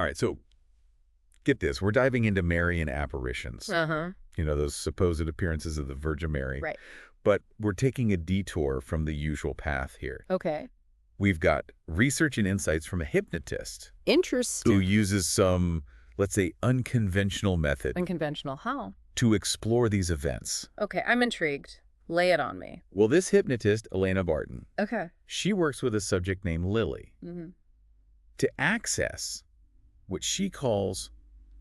All right, so get this. We're diving into Marian apparitions. Uh-huh. You know, those supposed appearances of the Virgin Mary. Right. But we're taking a detour from the usual path here. Okay. We've got research and insights from a hypnotist who Interesting. uses some, let's say, unconventional method Unconventional. How? to explore these events. Okay, I'm intrigued. Lay it on me. Well, this hypnotist, Elena Barton, Okay. she works with a subject named Lily Mm-hmm. to access what she calls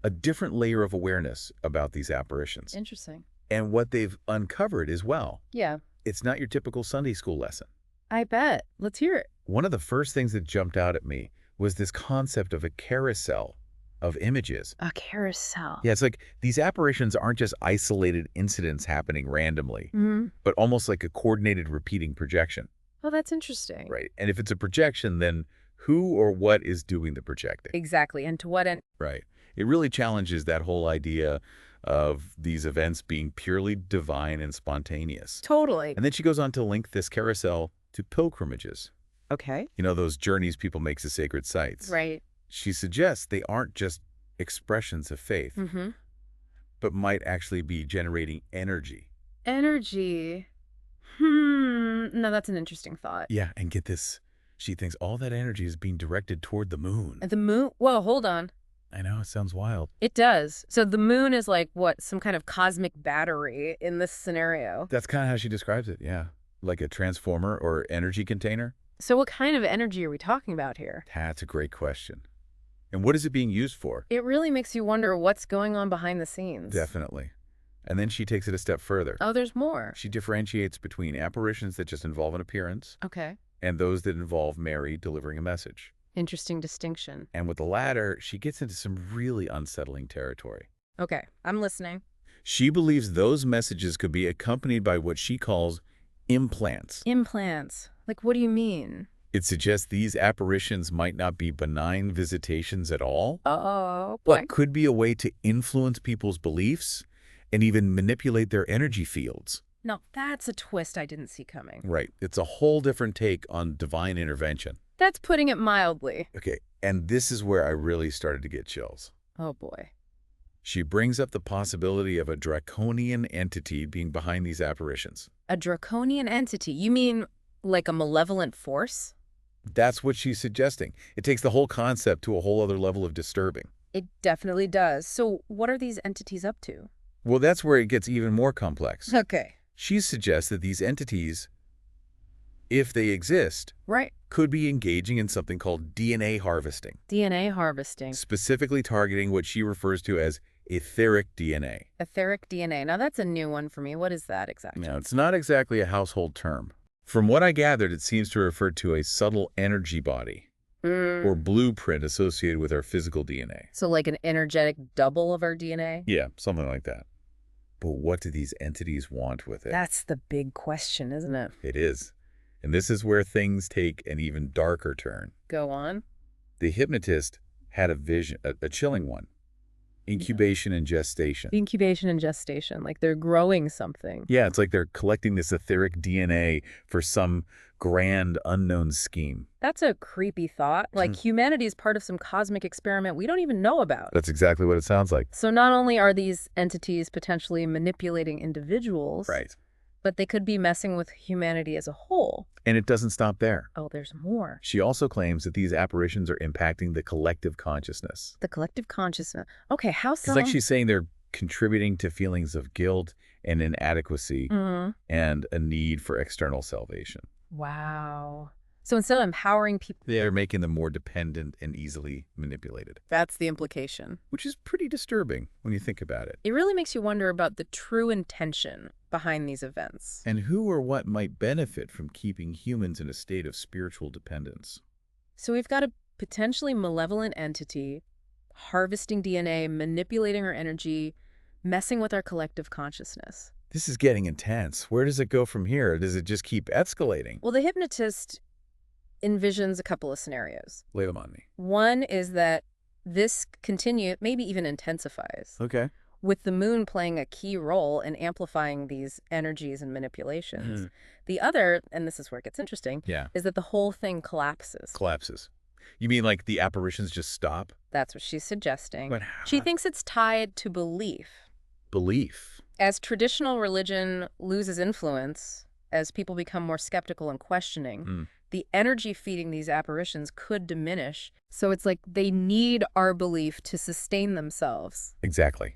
a different layer of awareness about these apparitions Interesting. and what they've uncovered as well. Yeah, It's not your typical Sunday school lesson. I bet. Let's hear it. One of the first things that jumped out at me was this concept of a carousel of images. A carousel. Yeah, it's like these apparitions aren't just isolated incidents happening randomly, Mm-hmm. but almost like a coordinated repeating projection, Oh, that's interesting. right? And if it's a projection, then who or what is doing the projecting? Exactly. And to what end? Right. It really challenges that whole idea of these events being purely divine and spontaneous. Totally. And then she goes on to link this carousel to pilgrimages. Okay. You know, those journeys people make to sacred sites. Right. She suggests they aren't just expressions of faith, Mm-hmm. but might actually be generating energy. Energy. No, that's an interesting thought. Yeah, and get this. She thinks all that energy is being directed toward the moon. The moon? Whoa, hold on. I know, it sounds wild. It does. So the moon is like, what, some kind of cosmic battery in this scenario. That's kind of how she describes it, yeah. Like a transformer or energy container? So what kind of energy are we talking about here? That's a great question. And what is it being used for? It really makes you wonder what's going on behind the scenes. Definitely. And then she takes it a step further. Oh, there's more. She differentiates between apparitions that just involve an appearance Okay. and those that involve Mary delivering a message. Interesting distinction. And with the latter, she gets into some really unsettling territory. Okay, I'm listening. She believes those messages could be accompanied by what she calls implants. Implants. Like, what do you mean? It suggests these apparitions might not be benign visitations at all, Oh, boy. but could be a way to influence people's beliefs and even manipulate their energy fields. No, that's a twist I didn't see coming. Right. It's a whole different take on divine intervention. That's putting it mildly. Okay, and this is where I really started to get chills. Oh, boy. She brings up the possibility of a draconian entity being behind these apparitions. A draconian entity? You mean like a malevolent force? That's what she's suggesting. It takes the whole concept to a whole other level of disturbing. It definitely does. So what are these entities up to? Well, that's where it gets even more complex. Okay. She suggests that these entities, if they exist, Right. could be engaging in something called DNA harvesting, DNA harvesting. specifically targeting what she refers to as etheric DNA. Etheric DNA. Now, that's a new one for me. What is that exactly? Now, it's not exactly a household term. From what I gathered, it seems to refer to a subtle energy body or blueprint associated with our physical DNA. So like an energetic double of our DNA? Yeah, something like that. But what do these entities want with it? That's the big question, isn't it? It is. And this is where things take an even darker turn. Go on. The hypnotist had a vision, a chilling one. Incubation and gestation. Incubation and gestation. Like they're growing something. Yeah, it's like they're collecting this etheric DNA for some grand unknown scheme. That's a creepy thought. Like humanity is part of some cosmic experiment we don't even know about. That's exactly what it sounds like. So not only are these entities potentially manipulating individuals, Right. but they could be messing with humanity as a whole. And it doesn't stop there. Oh, there's more. She also claims that these apparitions are impacting the collective consciousness. The collective consciousness. Okay, how so? It's like she's saying they're contributing to feelings of guilt and inadequacy and a need for external salvation. Wow. So instead of empowering people, They're making them more dependent and easily manipulated, that's the implication. which is pretty disturbing when you think about it. It really makes you wonder about the true intention behind these events. And who or what might benefit from keeping humans in a state of spiritual dependence? So we've got a potentially malevolent entity harvesting DNA, manipulating our energy, messing with our collective consciousness. This is getting intense. Where does it go from here? Does it just keep escalating? Well, the hypnotist envisions a couple of scenarios. Lay them on me. One is that this maybe even intensifies, Okay. with the moon playing a key role in amplifying these energies and manipulations. The other, and this is where it gets interesting, Yeah. is that the whole thing collapses. Collapses. You mean like the apparitions just stop? That's what she's suggesting. But She how? thinks it's tied to belief. Belief. As traditional religion loses influence, as people become more skeptical and questioning, Mm, the energy feeding these apparitions could diminish. So it's like they need our belief to sustain themselves. exactly.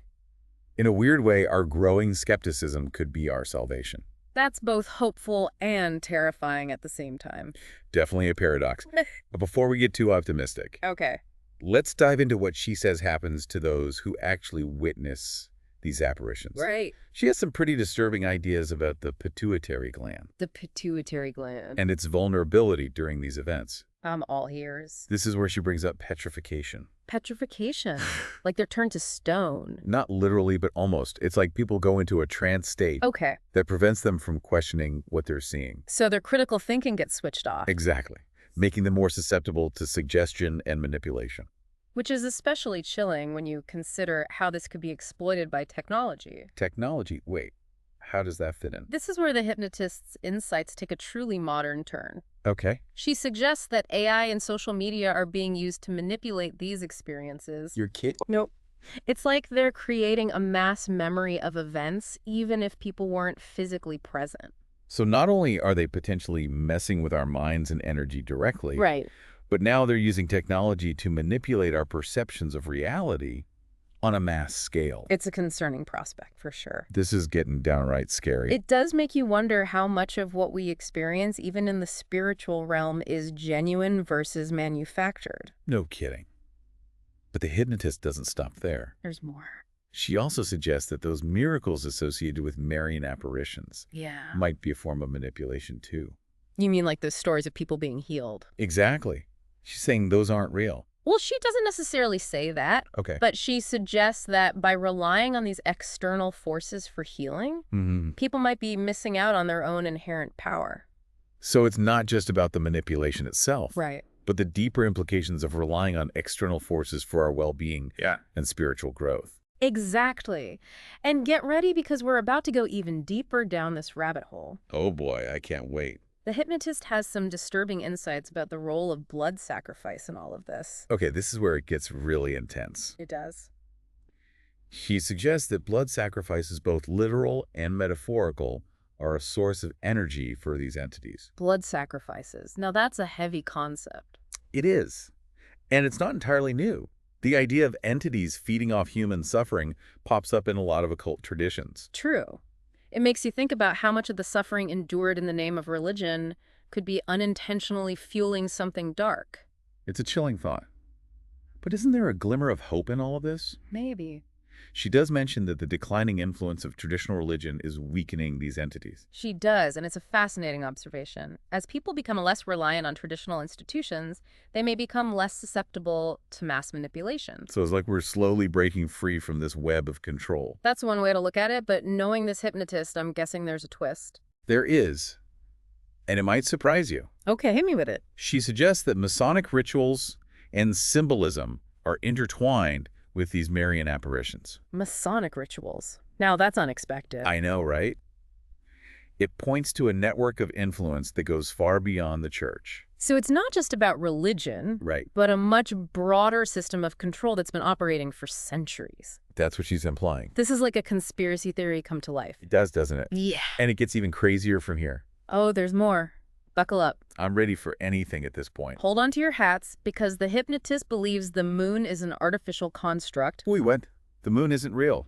In a weird way, our growing skepticism could be our salvation. That's both hopeful and terrifying at the same time. Definitely a paradox. But before we get too optimistic, Okay. let's dive into what she says happens to those who actually witness these apparitions. Right. She has some pretty disturbing ideas about the pituitary gland The pituitary gland. and its vulnerability during these events. I'm all ears. This is where she brings up petrification. Petrification. Like they're turned to stone. Not literally, but almost. It's like people go into a trance state Okay. that prevents them from questioning what they're seeing. So their critical thinking gets switched off. Exactly. Making them more susceptible to suggestion and manipulation. Which is especially chilling when you consider how this could be exploited by technology. Technology, wait, how does that fit in? This is where the hypnotist's insights take a truly modern turn. Okay. She suggests that AI and social media are being used to manipulate these experiences. Your kid? Nope. It's like they're creating a mass memory of events, even if people weren't physically present. So not only are they potentially messing with our minds and energy directly, Right. but now they're using technology to manipulate our perceptions of reality on a mass scale. It's a concerning prospect, for sure. This is getting downright scary. It does make you wonder how much of what we experience, even in the spiritual realm, is genuine versus manufactured. No kidding. But the hypnotist doesn't stop there. There's more. She also suggests that those miracles associated with Marian apparitions Yeah. might be a form of manipulation too. You mean like those stories of people being healed? Exactly. She's saying those aren't real. Well, she doesn't necessarily say that, Okay. but she suggests that by relying on these external forces for healing, people might be missing out on their own inherent power. So it's not just about the manipulation itself, Right. but the deeper implications of relying on external forces for our well-being and spiritual growth. Exactly. And get ready because we're about to go even deeper down this rabbit hole. Oh boy, I can't wait. The hypnotist has some disturbing insights about the role of blood sacrifice in all of this. Okay, this is where it gets really intense. It does. She suggests that blood sacrifices, both literal and metaphorical, are a source of energy for these entities. Blood sacrifices. Now that's a heavy concept. It is. And it's not entirely new. The idea of entities feeding off human suffering pops up in a lot of occult traditions. True. It makes you think about how much of the suffering endured in the name of religion could be unintentionally fueling something dark. It's a chilling thought. But isn't there a glimmer of hope in all of this? Maybe. She does mention that the declining influence of traditional religion is weakening these entities. She does, and it's a fascinating observation. As people become less reliant on traditional institutions, they may become less susceptible to mass manipulation. So it's like we're slowly breaking free from this web of control. That's one way to look at it, but knowing this hypnotist, I'm guessing there's a twist. There is, and it might surprise you. Okay, hit me with it. She suggests that Masonic rituals and symbolism are intertwined with these Marian apparitions. Masonic rituals. Now that's unexpected. I know, right? It points to a network of influence that goes far beyond the church. So it's not just about religion, Right. but a much broader system of control that's been operating for centuries. That's what she's implying. This is like a conspiracy theory come to life. It does, doesn't it? Yeah. And it gets even crazier from here. Oh, there's more. Buckle up. I'm ready for anything at this point. Hold on to your hats, because the hypnotist believes the moon is an artificial construct. Wait, what? The moon isn't real.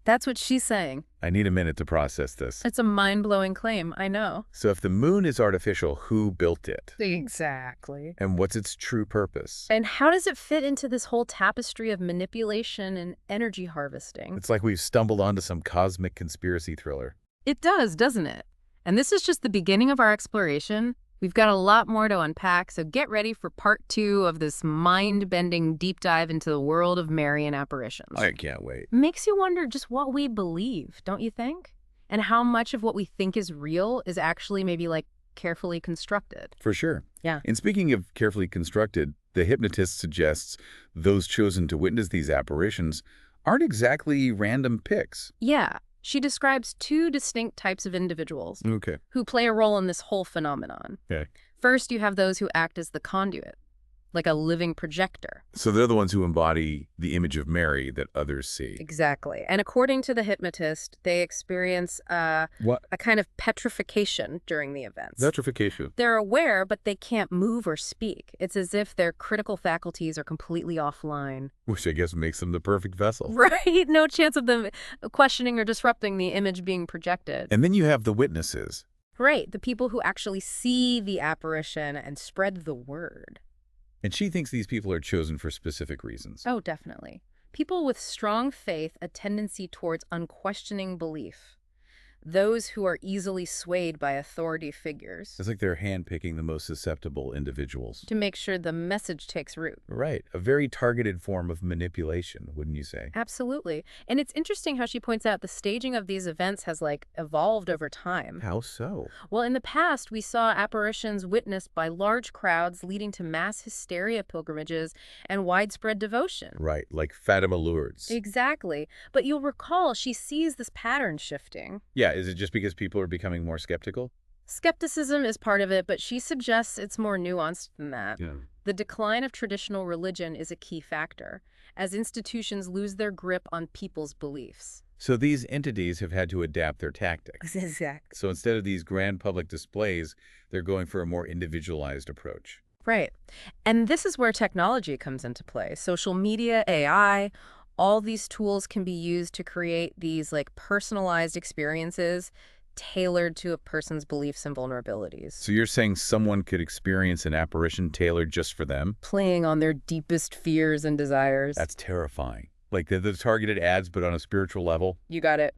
That's what she's saying. I need a minute to process this. It's a mind-blowing claim, I know. So if the moon is artificial, who built it? Exactly. And what's its true purpose? And how does it fit into this whole tapestry of manipulation and energy harvesting? It's like we've stumbled onto some cosmic conspiracy thriller. It does, doesn't it? And this is just the beginning of our exploration. We've got a lot more to unpack, so get ready for part 2 of this mind-bending deep dive into the world of Marian apparitions. I can't wait. Makes you wonder just what we believe, don't you think? And how much of what we think is real is actually maybe like carefully constructed. For sure. Yeah. And speaking of carefully constructed, the hypnotist suggests those chosen to witness these apparitions aren't exactly random picks. Yeah. She describes 2 distinct types of individuals Okay. who play a role in this whole phenomenon. Okay. First, you have those who act as the conduit. like a living projector. So they're the ones who embody the image of Mary that others see. Exactly. And according to the hypnotist, they experience a kind of petrification during the events. Petrification. They're aware, but they can't move or speak. It's as if their critical faculties are completely offline. Which I guess makes them the perfect vessel. Right? No chance of them questioning or disrupting the image being projected. And then you have the witnesses. Right. The people who actually see the apparition and spread the word. And she thinks these people are chosen for specific reasons. Oh, definitely. People with strong faith, a tendency towards unquestioning belief. Those who are easily swayed by authority figures. It's like they're handpicking the most susceptible individuals. To make sure the message takes root. Right. A very targeted form of manipulation, wouldn't you say? Absolutely. And it's interesting how she points out the staging of these events has, evolved over time. How so? Well, in the past, we saw apparitions witnessed by large crowds leading to mass hysteria pilgrimages and widespread devotion. Right, like Fatima Lourdes. Exactly. But you'll recall she sees this pattern shifting. Yeah, is it just because people are becoming more skeptical? Skepticism is part of it, but she suggests it's more nuanced than that. Yeah. The decline of traditional religion is a key factor, as institutions lose their grip on people's beliefs. So these entities have had to adapt their tactics. Exactly. So instead of these grand public displays, they're going for a more individualized approach. Right. And this is where technology comes into play. Social media, AI, all these tools can be used to create these personalized experiences tailored to a person's beliefs and vulnerabilities. So you're saying someone could experience an apparition tailored just for them? Playing on their deepest fears and desires. That's terrifying. Like the targeted ads, but on a spiritual level? You got it.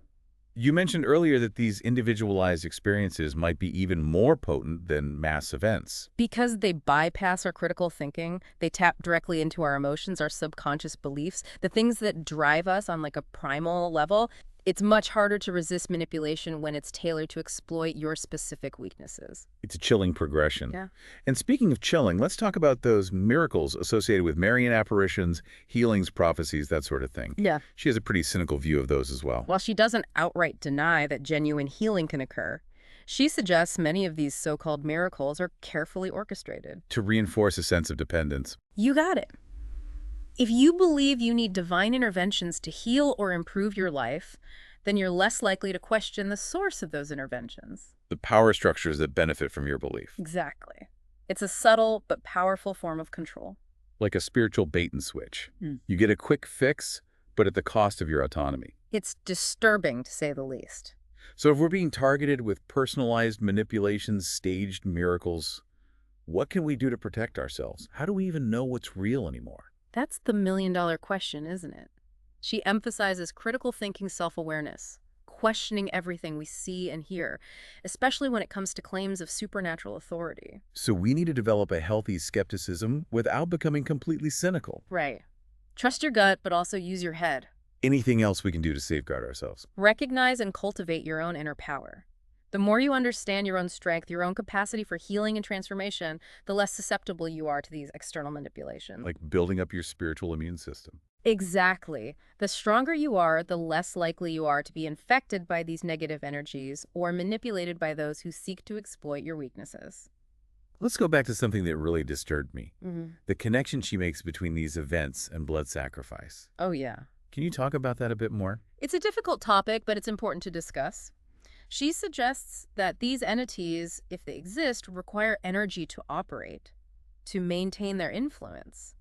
You mentioned earlier that these individualized experiences might be even more potent than mass events. Because they bypass our critical thinking, they tap directly into our emotions, our subconscious beliefs, the things that drive us on a primal level. It's much harder to resist manipulation when it's tailored to exploit your specific weaknesses. It's a chilling progression. Yeah. And speaking of chilling, let's talk about those miracles associated with Marian apparitions, healings, prophecies, that sort of thing. Yeah. She has a pretty cynical view of those as well. While she doesn't outright deny that genuine healing can occur, she suggests many of these so-called miracles are carefully orchestrated. To reinforce a sense of dependence. You got it. If you believe you need divine interventions to heal or improve your life, then you're less likely to question the source of those interventions. The power structures that benefit from your belief. Exactly. It's a subtle but powerful form of control. Like a spiritual bait and switch. You get a quick fix, but at the cost of your autonomy. It's disturbing, to say the least. So if we're being targeted with personalized manipulations, staged miracles, what can we do to protect ourselves? How do we even know what's real anymore? That's the million-dollar question, isn't it? She emphasizes critical thinking, self-awareness, questioning everything we see and hear, especially when it comes to claims of supernatural authority. So we need to develop a healthy skepticism without becoming completely cynical. Right. Trust your gut, but also use your head. Anything else we can do to safeguard ourselves? Recognize and cultivate your own inner power. The more you understand your own strength, your own capacity for healing and transformation, the less susceptible you are to these external manipulations. Like building up your spiritual immune system. Exactly. The stronger you are, the less likely you are to be infected by these negative energies or manipulated by those who seek to exploit your weaknesses. Let's go back to something that really disturbed me. The connection she makes between these events and blood sacrifice. Oh, yeah. Can you talk about that a bit more? It's a difficult topic, but it's important to discuss. She suggests that these entities, if they exist, require energy to operate, to maintain their influence.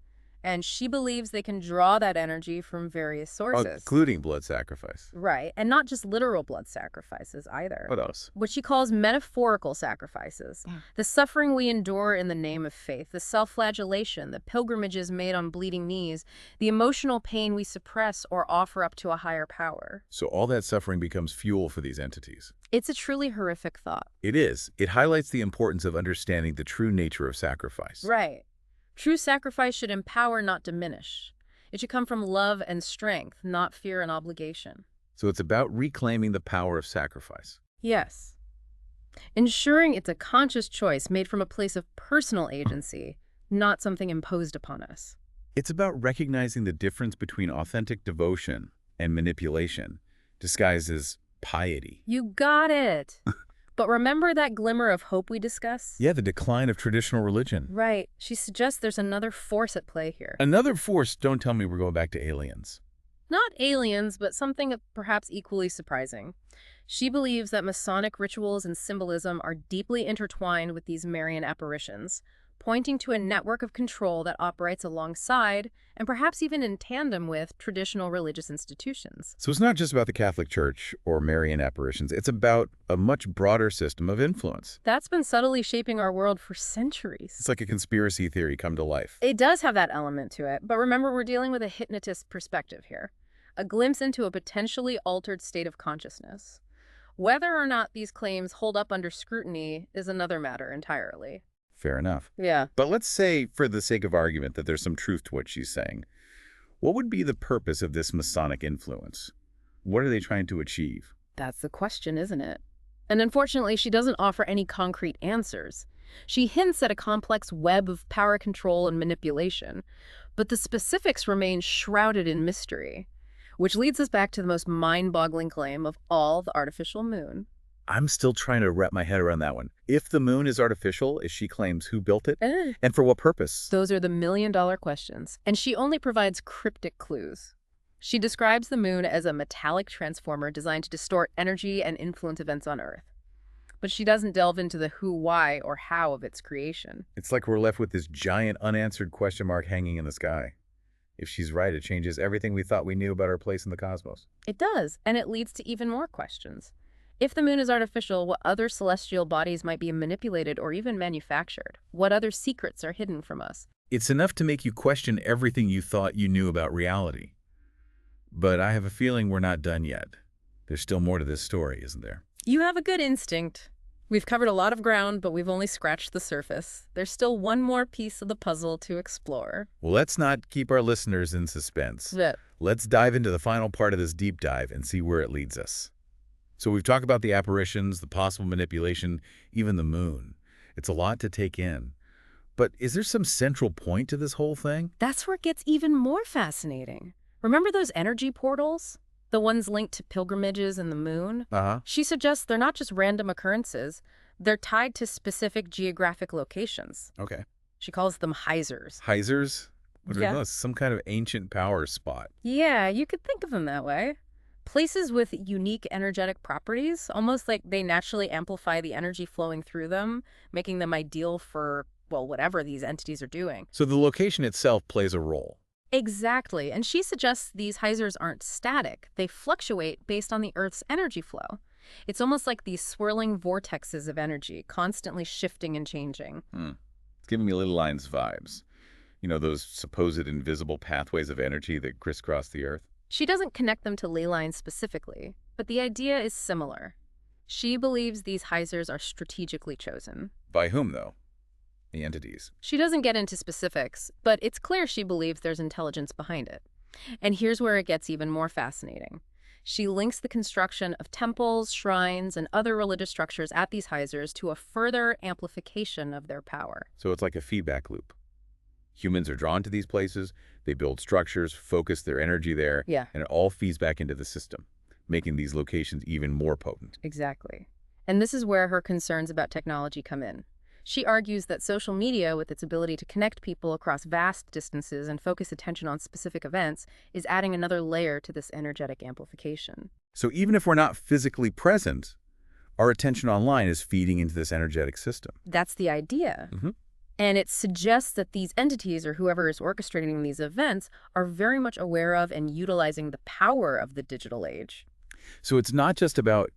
And she believes they can draw that energy from various sources. Including blood sacrifice. Right, and not just literal blood sacrifices either. What else? What she calls metaphorical sacrifices. The suffering we endure in the name of faith, the self-flagellation, the pilgrimages made on bleeding knees, the emotional pain we suppress or offer up to a higher power. So all that suffering becomes fuel for these entities. It's a truly horrific thought. It is. It highlights the importance of understanding the true nature of sacrifice. Right. True sacrifice should empower, not diminish. It should come from love and strength, not fear and obligation. So it's about reclaiming the power of sacrifice. Yes. Ensuring it's a conscious choice made from a place of personal agency, not something imposed upon us. It's about recognizing the difference between authentic devotion and manipulation, disguised as piety. You got it. But remember that glimmer of hope we discussed? Yeah, the decline of traditional religion. Right. She suggests there's another force at play here. Another force, don't tell me we're going back to aliens. Not aliens, but something perhaps equally surprising. She believes that Masonic rituals and symbolism are deeply intertwined with these Marian apparitions, pointing to a network of control that operates alongside, and perhaps even in tandem with, traditional religious institutions. So it's not just about the Catholic Church or Marian apparitions. It's about a much broader system of influence. That's been subtly shaping our world for centuries. It's like a conspiracy theory come to life. It does have that element to it, but remember, we're dealing with a hypnotist perspective here, a glimpse into a potentially altered state of consciousness. Whether or not these claims hold up under scrutiny is another matter entirely. Fair enough. Yeah. But let's say, for the sake of argument, that there's some truth to what she's saying. What would be the purpose of this Masonic influence? What are they trying to achieve? That's the question, isn't it? And unfortunately, she doesn't offer any concrete answers. She hints at a complex web of power control and manipulation, but the specifics remain shrouded in mystery, which leads us back to the most mind-boggling claim of all, the artificial moon. I'm still trying to wrap my head around that one. If the moon is artificial, as she claims, who built it? And for what purpose? Those are the million-dollar questions, and she only provides cryptic clues. She describes the moon as a metallic transformer designed to distort energy and influence events on Earth. But she doesn't delve into the who, why, or how of its creation. It's like we're left with this giant unanswered question mark hanging in the sky. If she's right, it changes everything we thought we knew about our place in the cosmos. It does, and it leads to even more questions. If the moon is artificial, what other celestial bodies might be manipulated or even manufactured? What other secrets are hidden from us? It's enough to make you question everything you thought you knew about reality. But I have a feeling we're not done yet. There's still more to this story, isn't there? You have a good instinct. We've covered a lot of ground, but we've only scratched the surface. There's still one more piece of the puzzle to explore. Well, let's not keep our listeners in suspense. Yeah. Let's dive into the final part of this deep dive and see where it leads us. So we've talked about the apparitions, the possible manipulation, even the moon. It's a lot to take in. But is there some central point to this whole thing? That's where it gets even more fascinating. Remember those energy portals? The ones linked to pilgrimages and the moon? Uh-huh. She suggests they're not just random occurrences. They're tied to specific geographic locations. Okay. She calls them hyzers. Hyzers? What are Yeah. those? Some kind of ancient power spot. Yeah, you could think of them that way. Places with unique energetic properties, almost like they naturally amplify the energy flowing through them, making them ideal for, well, whatever these entities are doing. So the location itself plays a role. Exactly, and she suggests these hyzers aren't static. They fluctuate based on the Earth's energy flow. It's almost like these swirling vortexes of energy, constantly shifting and changing. It's giving me Little Lines vibes. You know, those supposed invisible pathways of energy that crisscross the Earth? She doesn't connect them to ley lines specifically, but the idea is similar. She believes these hyzers are strategically chosen. By whom, though? The entities. She doesn't get into specifics, but it's clear she believes there's intelligence behind it. And here's where it gets even more fascinating. She links the construction of temples, shrines, and other religious structures at these hyzers to a further amplification of their power. So it's like a feedback loop. Humans are drawn to these places, they build structures, focus their energy there, Yeah. and it all feeds back into the system, making these locations even more potent. Exactly. And this is where her concerns about technology come in. She argues that social media, with its ability to connect people across vast distances and focus attention on specific events, is adding another layer to this energetic amplification. So even if we're not physically present, our attention online is feeding into this energetic system. That's the idea. And it suggests that these entities, or whoever is orchestrating these events, are very much aware of and utilizing the power of the digital age. So it's not just about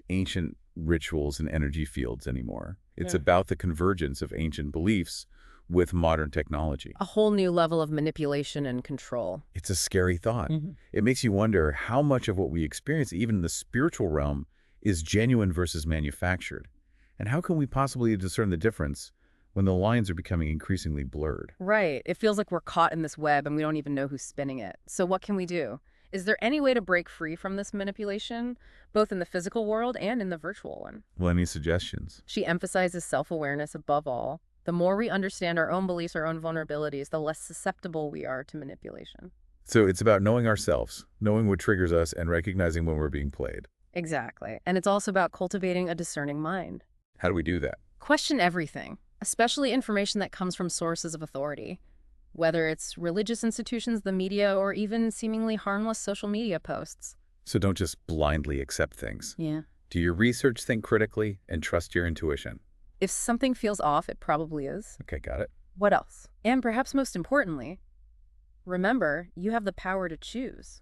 ancient rituals and energy fields anymore. It's about the convergence of ancient beliefs with modern technology. A whole new level of manipulation and control. It's a scary thought. It makes you wonder how much of what we experience, even in the spiritual realm, is genuine versus manufactured. And how can we possibly discern the difference when the lines are becoming increasingly blurred? Right. It feels like we're caught in this web and we don't even know who's spinning it. So what can we do? Is there any way to break free from this manipulation, both in the physical world and in the virtual one? Well, any suggestions? She emphasizes self-awareness above all. The more we understand our own beliefs, our own vulnerabilities, the less susceptible we are to manipulation. So it's about knowing ourselves, knowing what triggers us, and recognizing when we're being played. Exactly. And it's also about cultivating a discerning mind. How do we do that? Question everything, especially information that comes from sources of authority, whether it's religious institutions, the media, or even seemingly harmless social media posts. So don't just blindly accept things. Yeah. Do your research, think critically, and trust your intuition. If something feels off, it probably is. Okay, got it. What else? And perhaps most importantly, remember, you have the power to choose.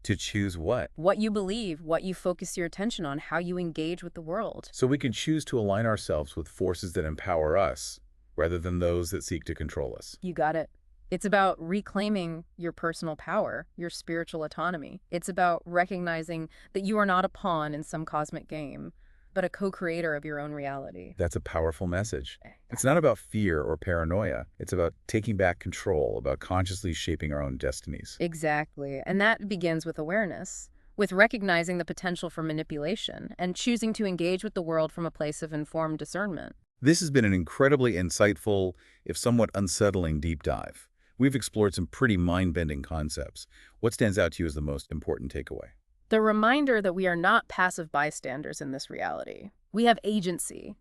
To choose what? What you believe, what you focus your attention on, how you engage with the world. So we can choose to align ourselves with forces that empower us, rather than those that seek to control us. You got it. It's about reclaiming your personal power, your spiritual autonomy. It's about recognizing that you are not a pawn in some cosmic game, but a co-creator of your own reality. That's a powerful message. It's not about fear or paranoia. It's about taking back control, about consciously shaping our own destinies. Exactly. And that begins with awareness, with recognizing the potential for manipulation and choosing to engage with the world from a place of informed discernment. This has been an incredibly insightful, if somewhat unsettling, deep dive. We've explored some pretty mind-bending concepts. What stands out to you as the most important takeaway? The reminder that we are not passive bystanders in this reality. We have agency.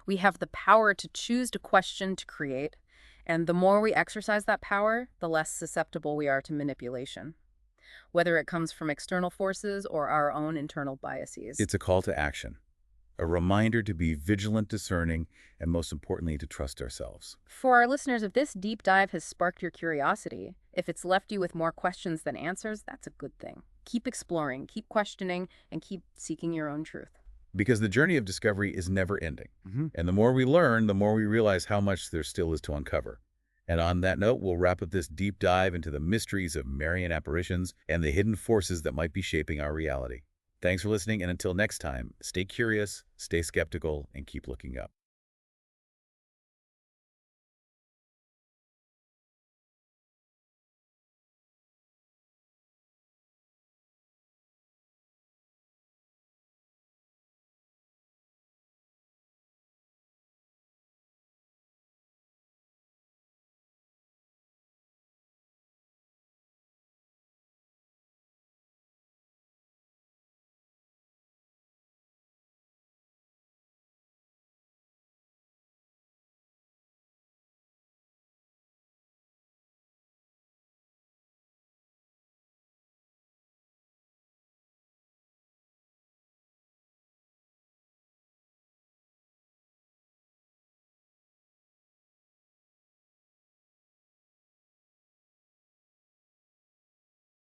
We have the power to choose, to question, to create. And the more we exercise that power, the less susceptible we are to manipulation, whether it comes from external forces or our own internal biases. It's a call to action, a reminder to be vigilant, discerning, and most importantly, to trust ourselves. For our listeners, if this deep dive has sparked your curiosity, if it's left you with more questions than answers, that's a good thing. Keep exploring, keep questioning, and keep seeking your own truth. Because the journey of discovery is never ending. And the more we learn, the more we realize how much there still is to uncover. And on that note, we'll wrap up this deep dive into the mysteries of Marian apparitions and the hidden forces that might be shaping our reality. Thanks for listening, and until next time, stay curious, stay skeptical, and keep looking up.